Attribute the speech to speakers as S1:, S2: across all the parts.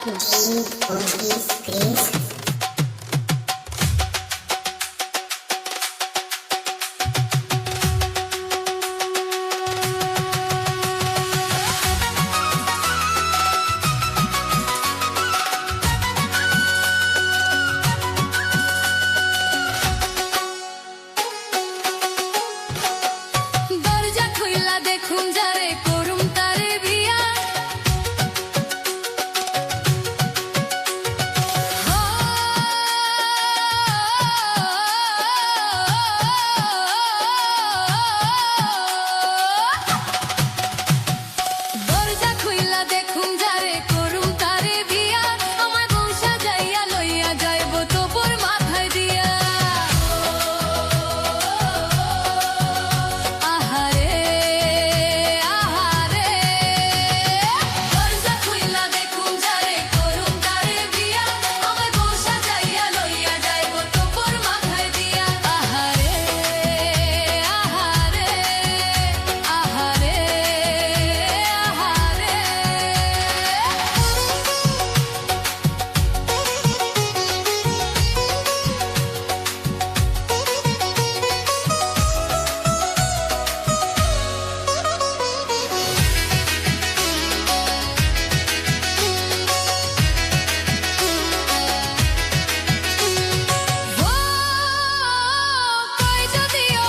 S1: Deep on his screens.
S2: দরজা খুইলা দেখুন যারে করুম তারে বিয়া দরজা খুইলা দেখুন যারে করুম তারে বিয়া আমার বংশা যাইয়া লইয়া যাইব তোপর মাথায় দিয়া আহারে আহারে দরজা খুইলা দেখুন যারে করুম তারে বিয়া আমার বংশা যাইয়া লইয়া যাইব তোপর মাথায় দিয়া আহারে আহারে আহারে আহারে কই যদিও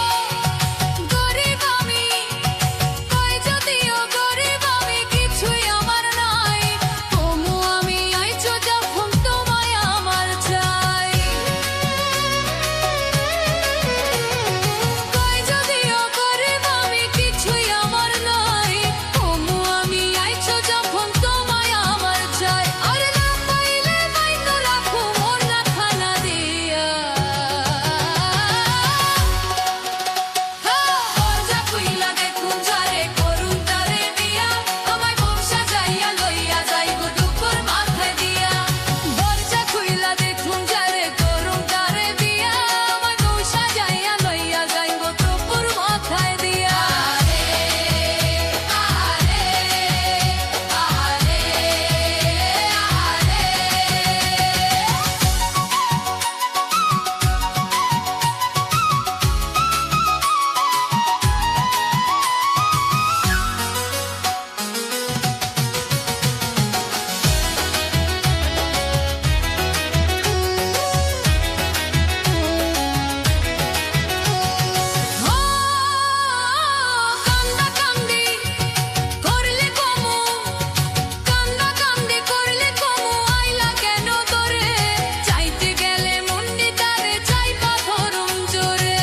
S2: গরিব আমি কই যদিও গরিব আমি কিছুই আমার নাই তবু আমি আইছো যখন তোমায় আমার চাই কই যদিও গরিব আমি কিছুই আমার নাই তবু আমি আইছো যখন তোমায় আমার চাই আর না পাইলে বাইতো রাখো মোর না খানা দিয়া দরজা খুইলা দেখুন যারে করুন তারে বিয়া আমায় বংশা যাইয়া লইয়া যাইব দুপুর মাথায় দিয়া দরজা খুইলা দেখুন যারে করুন তারে বিয়া আমায় বংশা যাইয়া লইয়া যাইব দুপুর মাথায় দিয়া আহারে আহারে কান্দা কান্দি করলে কমু কান্দা কান্দি করলে কমু আইলা কেন তোরে চাইতে গেলে মুন্ডি তারে চাইপা ধরুম জোরে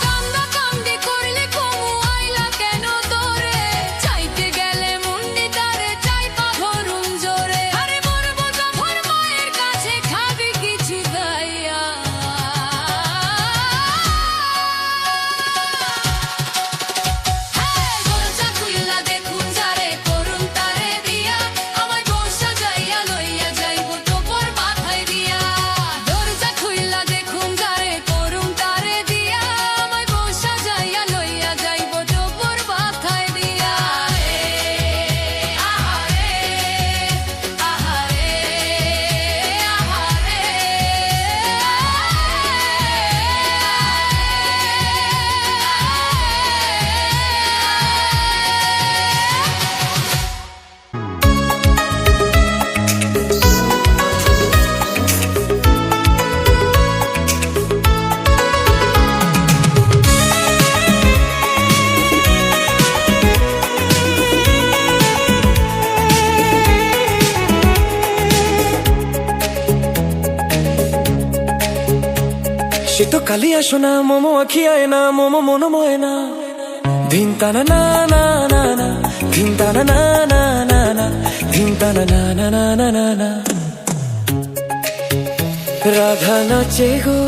S2: কান্দা কান্দি করলে কমু আইলা কেন তোরে চাইতে গেলে মুন্ডি তারে চাইপা ধরুম জোরে আরে মরবো যখন মায়ের কাছে খাবি কিছু দাইয়া দরজা খুইলা দেখুন যারে করুন তারে বিয়া আমায় বংশা যাইয়া লইয়া যাইব তোপর মাথায় দিয়া দরজা খুইলা দেখুন যারে করুন তারে দিয়া আমায় বংশা যাইয়া লইয়া যাইব তোপর মাথায় দিয়া আহারে আহারে
S3: সে তো কালিয়া সোনা মোমো আখিয়ায় না মোমো মনোময় না ধিন তানা না না না না ধিন তানা না না না না ধিন তানা না না না না না না রাধা নাচে গো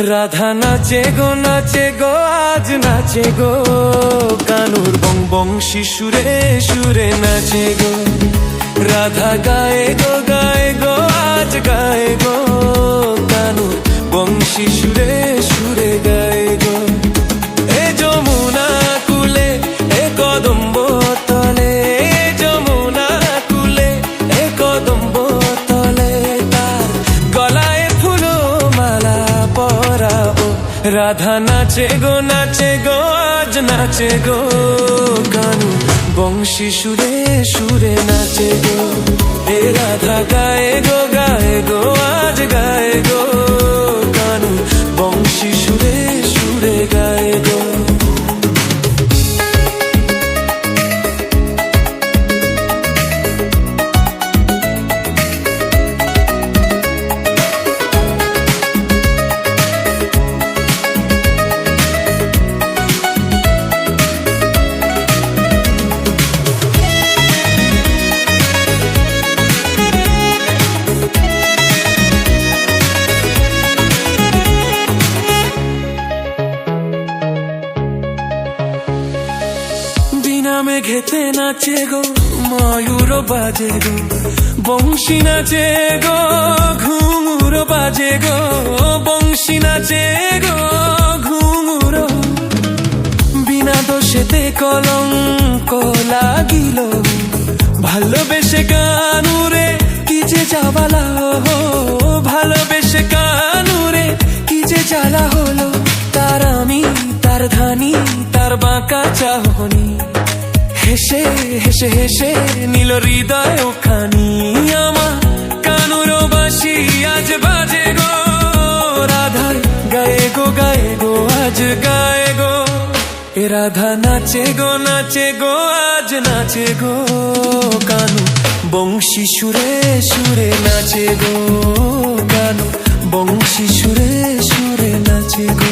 S3: রাধা নাচে গো আজ নাচে গো কানুর বং বং শিশুরে সুরে নাচে গো রাধা গায়ে গো আজ গায়ে গো কানুর বংশী সুরে সুরে গায়ে গো এ যমুনা কুলে রাধা নাচে গো আজ নাচে গো কানু বংশী সুরে সুরে নাচে গো এ রাধা গায়ে গো আজ গায়ে গো কানু বংশী সুরে সুরে গায়ে গো মেঘেতে নাচে গো ময়ূর বাজে গো বংশী নাচে গো ঘুঙুর বাজে গো বংশী নাচে গো ঘুঙুর বিনা দোষেতে কলঙ্ক লাগিল ভালোবেসে কানুরে কি যে জাবালা ভালোবেসে কানুরে কি যে জ্বালা হলো তার আমি তার ধানি তার বাঁকা চাহনি হেসে হেসে হেসে নীল হৃদয় ওখানি আমার কানুর বাঁশি আজ বাজে গো রাধার গায়ে গো আজ গায়ে গো এ রাধা নাচে গো আজ নাচে গো কানু বংশী সুরে সুরে নাচে গো কানু বংশী সুরে সুরে নাচে গো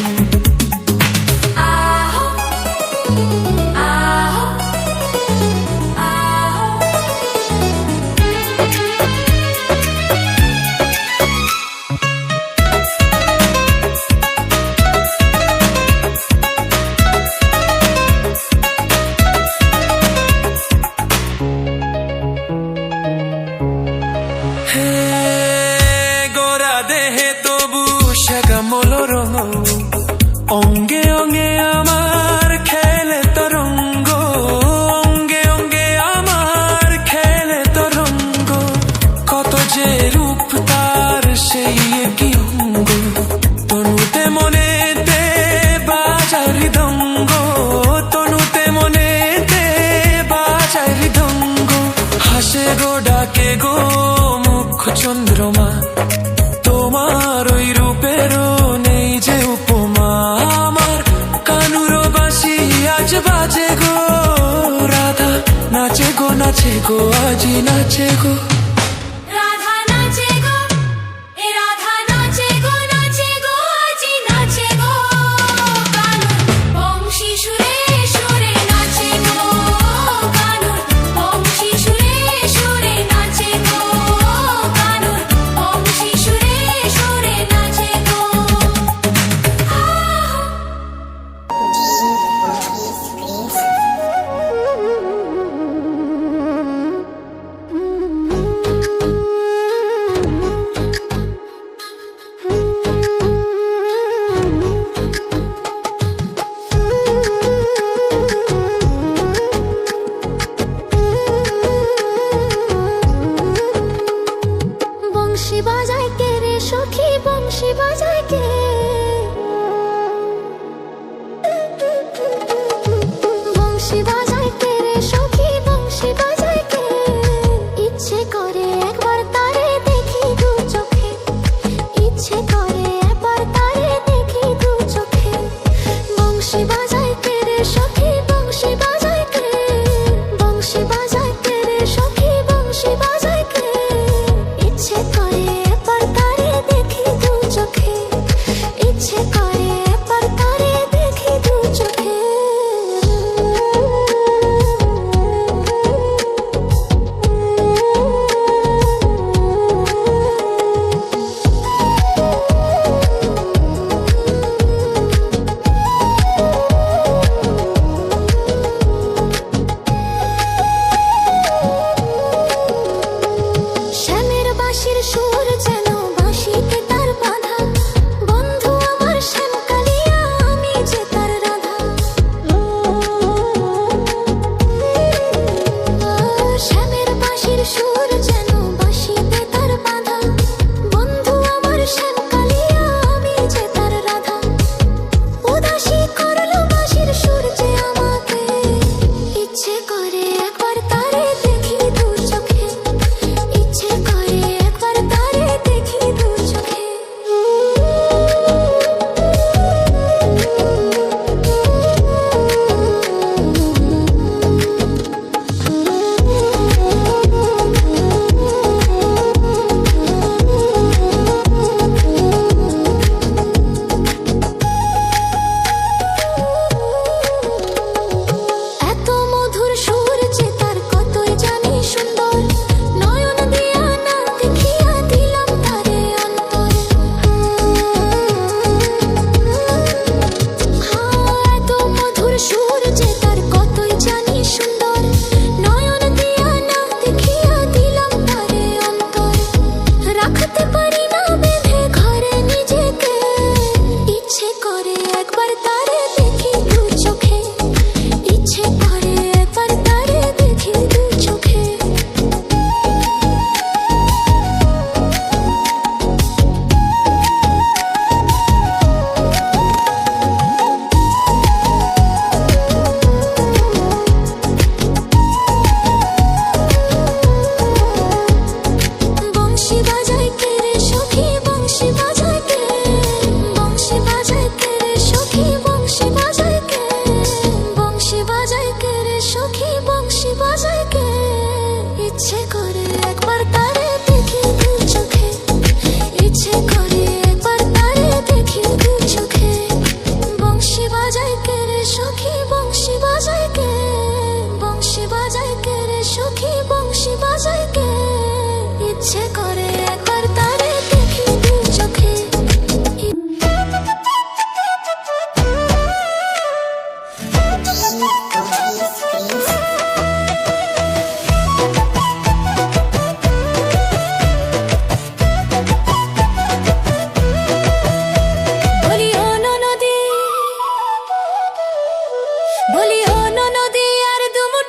S3: অঙ্গে অঙ্গে আমার খেলে তরঙ্গ অঙ্গে অঙ্গে আমার খেলে তরঙ্গ কত যে রূপ তার সেই কি অঙ্গ তনুতে মনেতে বাজায় হৃদঙ্গ তনুতে মনেতে বাজায় হৃদঙ্গ হাসে গো ডাকে গো মুখ চন্দ্রমা তোমার ওই রূপেরও নেই যে উপমা আমার কানুর বাঁশি আজ বাজে গো রাধা নাচে গো আজি নাচে গো
S2: রাধা নাচে গো এ রাধা নাচে গো আজি নাচে গো কানু বংশী সুরে সুরে নাচে গো কানু বংশী সুরে সুরে নাচে গো কানু বংশী সুরে সুরে নাচে গো বংশী বাজায় কে রে সখী বংশী বাজায় কে বংশী বাজায় কে রে সখী বংশী বাজায় কে ইচ্ছে করে একবার তারে দেখি দু চোখে ইচ্ছে করে একবার তারে দেখি দু চোখে বংশী বাজায় কে রে সখী বংশী বাজায় কে বংশী বাজায় কে রে সখী বংশী বাজায় কে ইচ্ছে করে একবার তারে দেখি দু চোখে ইচ্ছে করে একবার তারে দেখি দু চোখে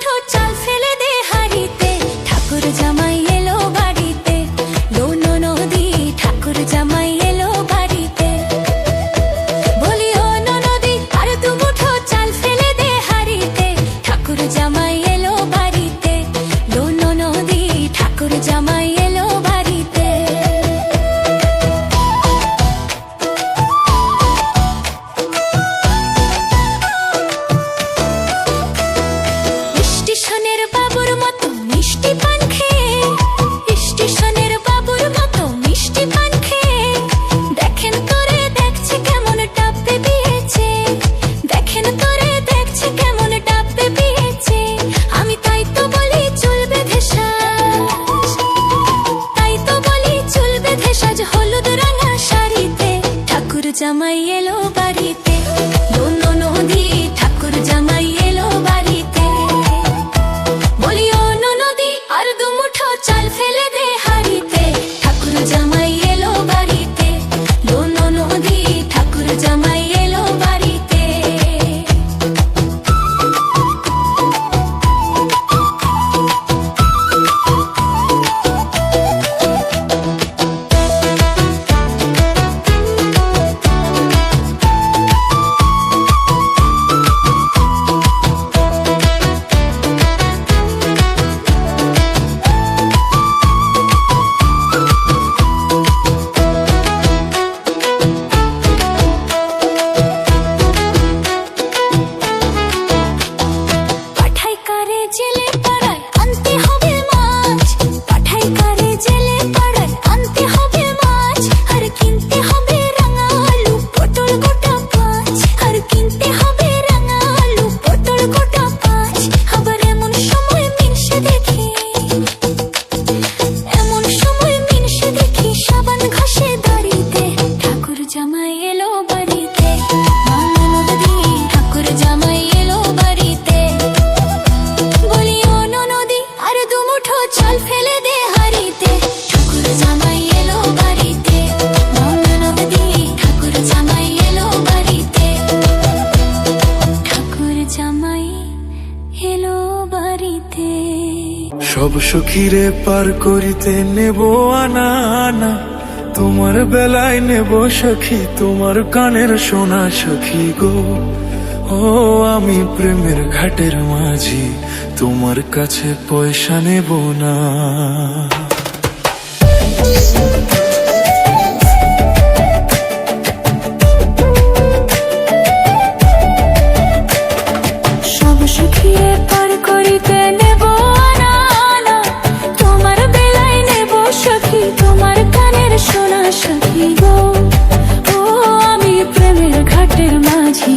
S2: মুঠো চাল ফেলে দে হাড়িতে, ঠাকুর জামাই এলো বাড়িতে। লোন নদী ঠাকুর জামাই এলো বাড়িতে। বলি ও নদী আর দু মুঠো চাল ফেলে দে হাড়িতে, ঠাকুর জামাই এলো বাড়িতে। লোন নদী ঠাকুর জামাই এলো বাড়িতে। স্টেশনের বাবুর মতো মিষ্টি পান খেয়ে, স্টেশনের বাবুর মতো মিষ্টি পান খেয়ে, দেখেন তোরে দেখছে কেমন ডাব্বে বিয়েছে, দেখেন তোরে দেখছে কেমন ডাব্বে বিয়েছে। আমি তাই তো বলি চুল বেঁধে সাজ, তাই তো বলি চুল বেঁধে সাজ হলুদ রাঙা শাড়িতে, ঠাকুর জামাই এলো বাড়িতে। লোন নদী ঠাকুর জামাই এলো বাড়িতে। বলি ও নদী আর দু মুঠো চাল ফেলে দে হাড়িতে, ঠাকুর জামাই এলো বাড়িতে। লোন নদী ঠাকুর জামাই এলো বাড়িতে। পাঠাই কারে জেলে পাড়ায় আনতে হবে মাছ, পাঠাই কারে জেলে পাড়ায় আনতে হবে মাছ। আর কিনতে হবে রাঙা আলু পটল গোটা পাঁচ, আর কিনতে হবে রাঙা আলু পটল গোটা পাঁচ। আবার এমন সময় মিনসে দেখি, এমন সময় মিনসে দেখি সাবান ঘষে দাড়িতে, ঠাকুর জামাই এলো বাড়িতে। নদী ঠাকুর জামাই এলো বাড়িতে। বলি ও নদী আর দু মুঠো চাল ফেলে দে হাড়িতে, ঠাকুর জামাই এলো বাড়িতে। নদী ঠাকুর জামাই এলো বাড়িতে, ঠাকুর জামাই এলো বাড়িতে।
S3: সব সখীরে পার করিতে নেব আনা আনা, তোমার বেলায় নেব সখী তোমার কানের সোনা সখী গো। ও আমি প্রেমের ঘাটের মাঝি, তোমার কাছে পয়সা নেব না।
S2: সব সুখিয়ে পার করিতে নেব আনা আনা, তোমার বেলায় নেব সখী তোমার কানের সোনা সখী গো। ও আমি প্রেমের ঘাটের মাঝি,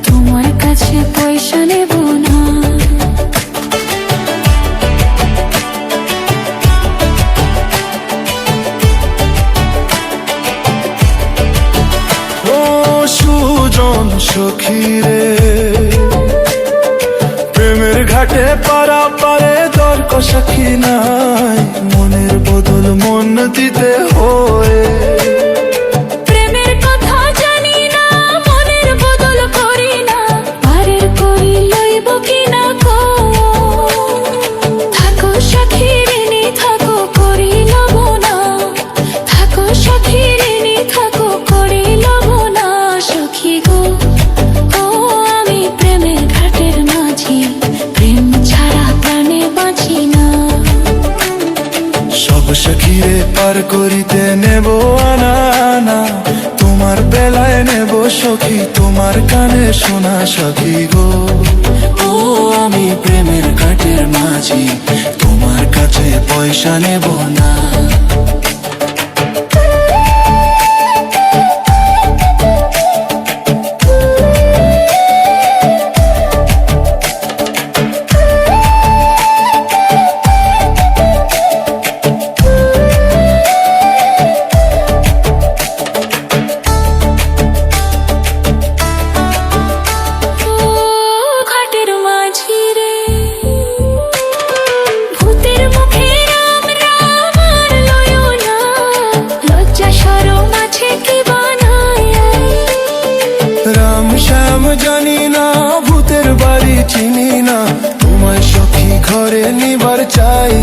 S2: তোমার কাছে পয়সা নেব না।
S3: ও সুজন সখীরে, প্রেমের ঘাটে পারা পারে দর কষাখি নাই, মনের বদল মন দিতে হয়।
S2: প্রেমের কথা জানি না, মনের বদল করি না, পারের করি লইব কিনা গো। থাকো সখী ঋণী থাকো করি লব না, থাকো সখী ঋণী থাকো করি লব না সখী গো। ও আমি প্রেমের ঘাটের মাঝি, প্রেম ছাড়া প্রাণে বাঁচি না।
S3: সব সখীরে পার করিতে নেব আনা আনা, তোমার বেলায় নেব সখী তোমার কানে সোনা সখী গো। ও আমি প্রেমের ঘাটের মাঝি, তোমার কাছে পয়সা নেব না।
S2: ঘাটের মাঝি রে, ভূতের মুখে রাম রাম
S3: নিবার চাই।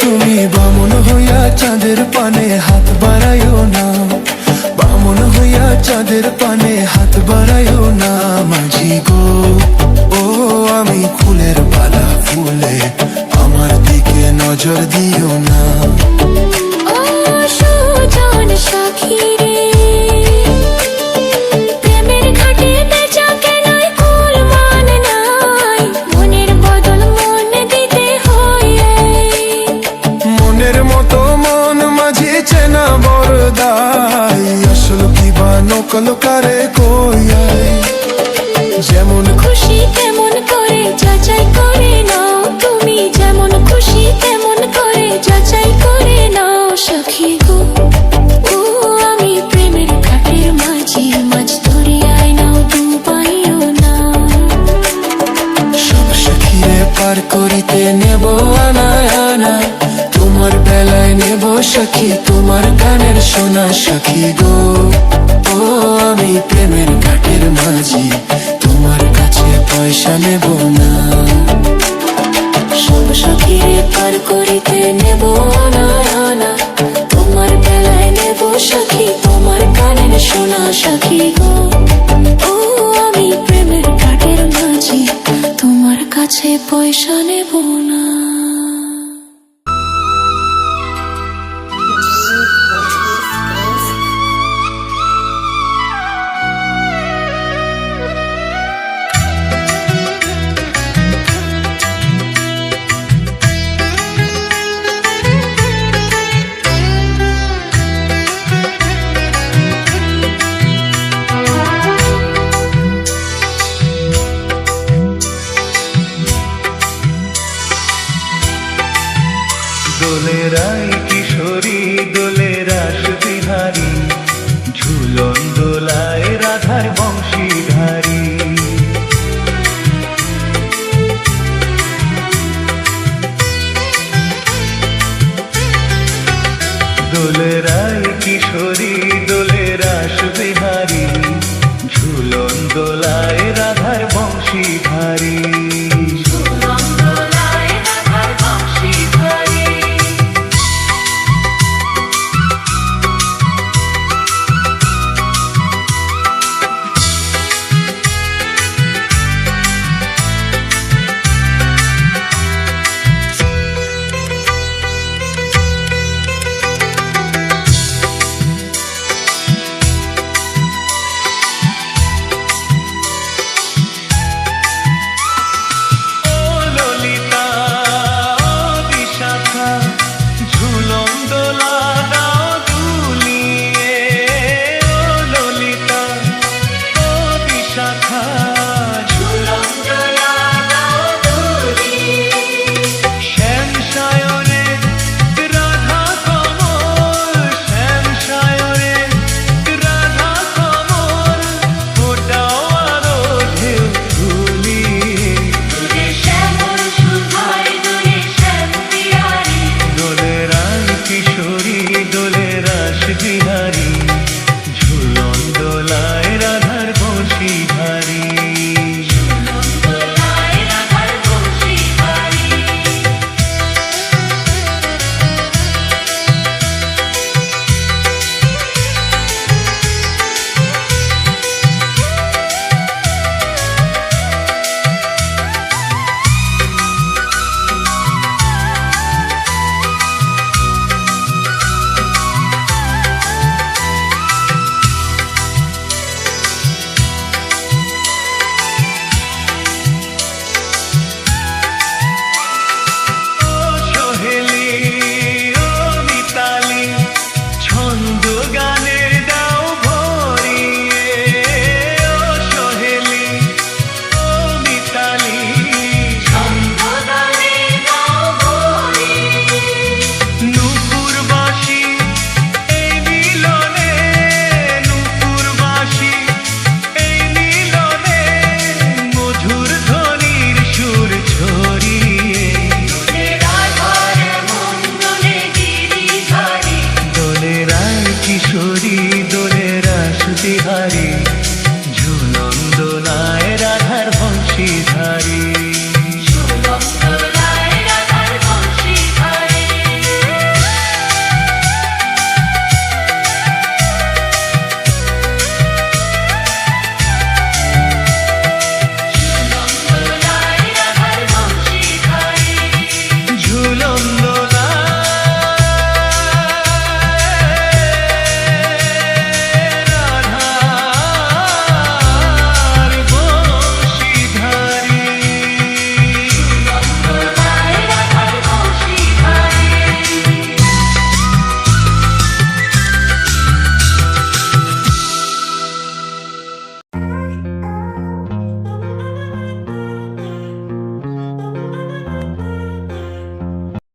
S3: তুমি বামন হইয়া চাঁদের পানে হাত বাড়াইও না, বামন হইয়া চাঁদের পানে হাত বাড়াইও না। মাঝি গো ও আমি ফুলের পালা ফুলে, আমার দিকে নজর দিও না।
S2: ও সুজন সখী রে, প্রেমের ঘাটে বেচা কেনায় কুল মান নাই, মনের বদল মন দিতে হয়।
S3: মনের মতো মন মাঝি চেনা বরদাই, আসল কি বা নকল কারে কইয়াই। যেমন
S2: খুশি তেমন করে যাচাই করে নাও, তুমি যেমন খুশি তেমন করে যাচাই করে নাও। সখী গো ও আমি প্রেমের ঘাটের মাঝি, মাছ ধরিয়াই নাও ডুবাইও না।
S3: সব সখীরে পার করিতে নেব আনা আনা, তোমার বেলায় নেব সখী তোমার গানের সোনা। সখী গো ও আমি প্রেমের ঘাটের মাঝি, তোমার কাছে পয়সা নেব না।
S2: সব সখীরে পার করিতে নেব আনা আনা, তোমার বেলায় নেব সখী তোমার গানের সোনা। সখী গো ও আমি প্রেমের ঘাটের মাঝি, তোমার কাছে পয়সা নেব না।
S4: দোলে রায় কিশোরী দোলে রাস বিহারী, ঝুলন দোলায় রাধার বংশীধারী। দোলে রায় কিশোরী দোলে রাস